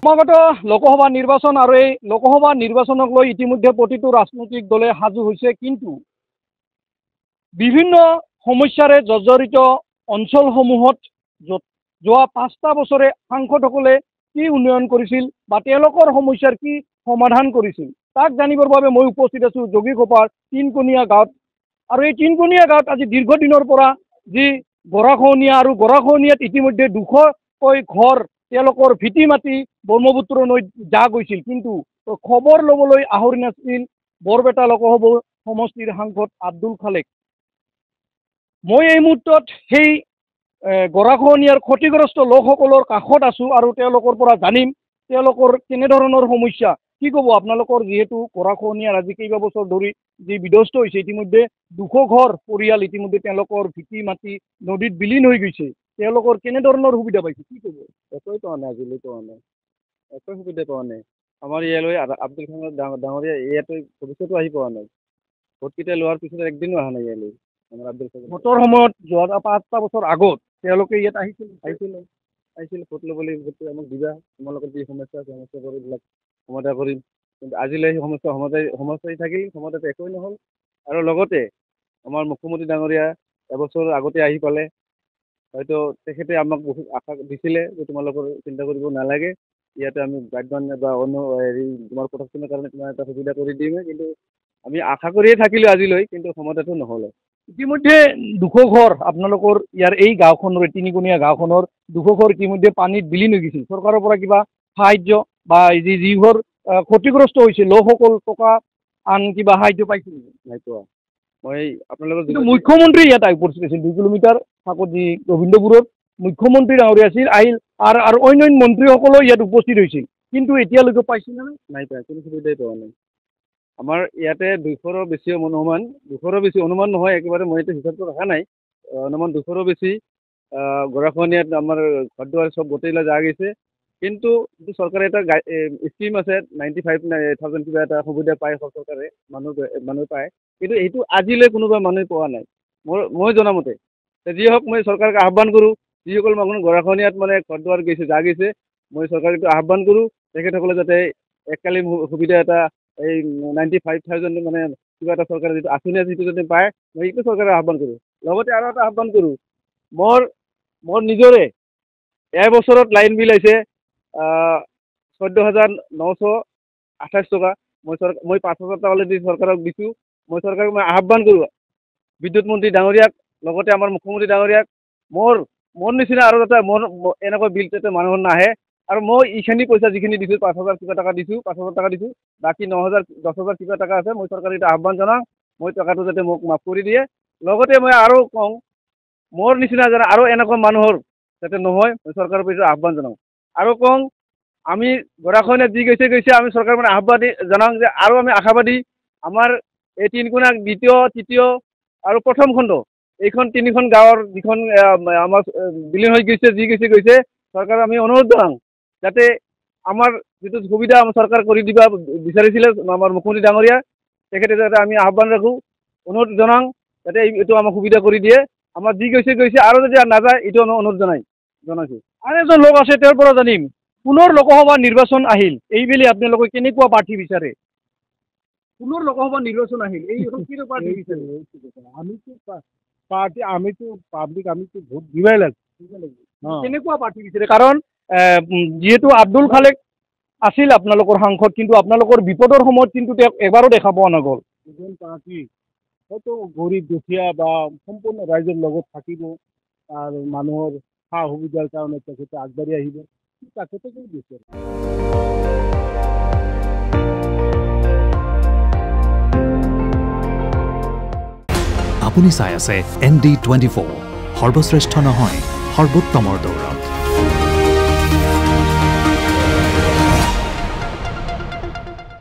সমাগত লোকসভা নিৰ্বাচন আৰু এই লোকসভা নিৰ্বাচনক লৈ ইতিমধ্যে প্ৰতিটো ৰাজনৈতিক দলে সাজু হৈছে, কিন্তু বিভিন্ন সমস্যাৰে জৰ্জৰিত অঞ্চলসমূহত যোৱা 5টা বছৰে সাংসদসকলে কি উন্নয়ন কৰিছিল বা তেওঁলোকৰ সমস্যাৰ কি সমাধান কৰিছিল তাক জানিবৰ বাবে মই উপস্থিত আছোঁ যোগীঘোপাৰ তিনকোণীয়া গাঁৱত। আৰু এই তিনকোণীয়া গাঁৱত আজি দীৰ্ঘদিনৰ পৰা যি গৰাখহনীয়া আৰু গৰাখহনীয়াত ইতিমধ্যে 200কৈ ঘৰ তেওঁলোকৰ ভীতি মাটি ব্ৰহ্মপুত্ৰ নৈত যা গৈছিল, কিন্তু খবৰ ল'বলৈ আহৰি নাছিল বৰপেটা লোকসভা সমষ্টিৰ সাংসদ আব্দুল খালেক। মই এই মুহূৰ্তত সেই গৰাখহনীয়াৰ ক্ষতিগ্ৰস্ত লোকসকলৰ কাষত আছোঁ আৰু তেওঁলোকৰ পৰা জানিম তেওঁলোকৰ কেনেধৰণৰ সমস্যা। কি ক'ব আপোনালোকৰ যিহেতু গৰাখহনীয়াৰ আজি কেইবাবছৰ ধৰি যি বিধ্বস্ত হৈছে, ইতিমধ্যে 200 ঘৰ পৰিয়াল ইতিমধ্যে তেওঁলোকৰ ভীতি মাটি নদীত বিলীন হৈ গৈছে, তেওঁলোকৰ কেনেধৰণৰ সুবিধা পাইছে কি ক'ব? একোৱে পোৱা নাই, আজিলৈ পোৱা নাই, একোৱে সুবিধা পোৱা নাই। আমাৰ ইয়ালৈ আব্দুল খালেক ডাঙৰীয়া ইয়াতে ভৱিষ্যতো আহি পোৱা নাই, ভোটকেইটা লোৱাৰ পিছত একদিনো অহা নাই ইয়ালৈ। আমাৰ আব্দুল খালেক ভোটৰ সময়ত যোৱা 5টা বছৰ আগত তেওঁলোকে ইয়াত আহিছিল ভোট ল'বলৈ, ভোটটো আমাক দিবা, তোমালোকৰ যি সমস্যা আছে সমস্যাবোৰ এইবিলাক সমাধান কৰিম, কিন্তু আজিলৈ সেই সমস্যাই থাকিল, সমাধান একোৱেই নহ'ল। আৰু লগতে আমাৰ মুখ্যমন্ত্ৰী ডাঙৰীয়া এবছৰ আগতে আহি পালে, হয়তো তেখেতে আমাক বহুত আশা দিছিলে যে তোমালোকৰ চিন্তা কৰিব নালাগে, ইয়াতে আমি গাইডবান বা অন্য তোমাৰ প্ৰটেকশ্যনৰ কাৰণে তোমাৰ এটা সুবিধা কৰি দিম, কিন্তু আমি আশা কৰিয়ে থাকিলোঁ আজিলৈ, কিন্তু সমাধানটো নহ'লে। ইতিমধ্যে 200 ঘৰ আপোনালোকৰ ইয়াৰ এই গাঁওখনৰ তিনিকোণীয়া গাঁওখনৰ 200 ঘৰ ইতিমধ্যে পানীত বিলীন হৈ গৈছিল। চৰকাৰৰ পৰা কিবা সাহায্য বা যি ঘৰ ক্ষতিগ্ৰস্ত হৈছে লোকসকল টকা আন কিবা সাহায্য পাইছিল নেকি? নাই পোৱা। মই আপোনালোকৰ কিন্তু মুখ্যমন্ত্ৰী ইয়াত উপস্থিত আছিল 2 কিলোমিটাৰ আগত যি গোবিন্দপুৰত মুখ্যমন্ত্ৰী ডাঙৰীয়া আছিল আহিল আৰু অন্য মন্ত্ৰীসকলেও ইয়াত উপস্থিত হৈছিল, কিন্তু এতিয়ালৈকে পাইছিল নে নাই পাই, কোনো সুবিধাই পোৱা নাই। আমাৰ ইয়াতে 200ৰো বেছি অনুমান, 200ৰো বেছি অনুমান নহয় একেবাৰে, মই এইটো হিচাপটো ৰখা নাই, অনুমান 200ৰো বেছি গৰাখহনীয়াত আমাৰ ঘৰ দুৱাৰ চব গোটেইবিলাক যা গৈছে। কিন্তু চৰকাৰে এটা স্কিম আছে 95,000 কিবা এটা সুবিধা পায় চৰকাৰে, মানুহ পায়, কিন্তু এইটো আজিলৈ কোনোবা মানুহে পোৱা নাই মই জনামতে। যি হওক মই চৰকাৰক আহ্বান কৰোঁ, যিসকল মানুহ গৰাখহনীয়াত মানে ঘৰ দুৱাৰ গৈছে যা গৈছে, মই চৰকাৰক আহ্বান কৰোঁ তেখেতসকলে যাতে এককালীন সুবিধা এটা এই 95,000 মানে কিবা এটা চৰকাৰে যিটো আঁচনি আছে সেইটো যাতে পায়, মই এইটো চৰকাৰে আহ্বান কৰোঁ। লগতে আৰু এটা আহ্বান কৰোঁ, মোৰ নিজৰে এবছৰত লাইন বিল আহিছে 14,928 টকা। মই 5,000 টকা অলৰেডি চৰকাৰক দিছোঁ। মই চৰকাৰক আহ্বান কৰোঁ, বিদ্যুৎ মন্ত্ৰী ডাঙৰীয়াক লগতে আমাৰ মুখ্যমন্ত্ৰী ডাঙৰীয়াক, মোৰ নিচিনা আৰু যাতে মোৰ এনেকুৱা বিল যাতে মানুহৰ নাহে। আৰু মই এইখিনি পইচা যিখিনি দিছোঁ 5,000 কিবা টকা দিছোঁ, 5,000 টকা দিছোঁ, বাকী 9,000 10,000 কিবা টকা আছে, মই চৰকাৰে এটা আহ্বান জনাওঁ মই টকাটো যাতে মোক মাফ কৰি দিয়ে। লগতে মই আৰু কওঁ মোৰ নিচিনা যেন আৰু এনেকুৱা মানুহৰ যাতে নহয়, মই চৰকাৰৰ পৰা আহ্বান জনাওঁ। আৰু কওঁ আমি গৰাখহনীয়াত যি গৈছে আমি চৰকাৰৰ মানে আহ্বান জনাওঁ যে আৰু আমি আশাবাদী আমাৰ এই তিনকোণীয়া দ্বিতীয় তৃতীয় আৰু প্ৰথম খণ্ড এইখন 3খন গাঁৱৰ যিখন আমাৰ বিলীন হৈ গৈছে যি গৈছে চৰকাৰক আমি অনুৰোধ জনাওঁ যাতে আমাৰ যিটো সুবিধা আমাৰ চৰকাৰ কৰি দিবা বিচাৰিছিলে আমাৰ মুখ্যমন্ত্ৰী ডাঙৰীয়া, তেখেতে যাতে আমি আহ্বান ৰাখোঁ অনুৰোধ জনাওঁ যাতে এইটো আমাক সুবিধা কৰি দিয়ে। আমাৰ যি গৈছে আৰু যদি নাযায় এইটো আমি অনুৰোধ জনাইছোঁ। আৰু এজন লোক আছে তেওঁৰ পৰা জানিম, পুনৰ লোকসভা নিৰ্বাচন আহিল, এইবেলি আপোনালোকে কেনেকুৱা প্ৰাৰ্থী বিচাৰে? পুনৰ লোকসভা নিৰ্বাচন আহিল, এইখন কি প্ৰাৰ্থী বিচাৰে? আমিতো পাব্লিক আমিতো ভোট দিবই লাগে। কেনেকুৱা প্ৰাৰ্থী বিচাৰে? কাৰণ যিহেতু আব্দুল খালেক আছিল আপোনালোকৰ সাংসদ, কিন্তু আপোনালোকৰ বিপদৰ সময়ত কিন্তু তেওঁক এবাৰো দেখা পোৱা নগ'ল। এজন প্ৰাৰ্থী হয়তো গৰীব দুখীয়া বা সম্পূৰ্ণ ৰাইজৰ লগত থাকিব আৰু মানুহৰ সা সুবিধাৰ কাৰণে তেখেতে আগবাঢ়ি আহিব, তেখেতে বিচাৰে। আপুনি চাই আছে ND24, সৰ্বশ্ৰেষ্ঠ নহয় সৰ্বোত্তমৰ দৌৰ।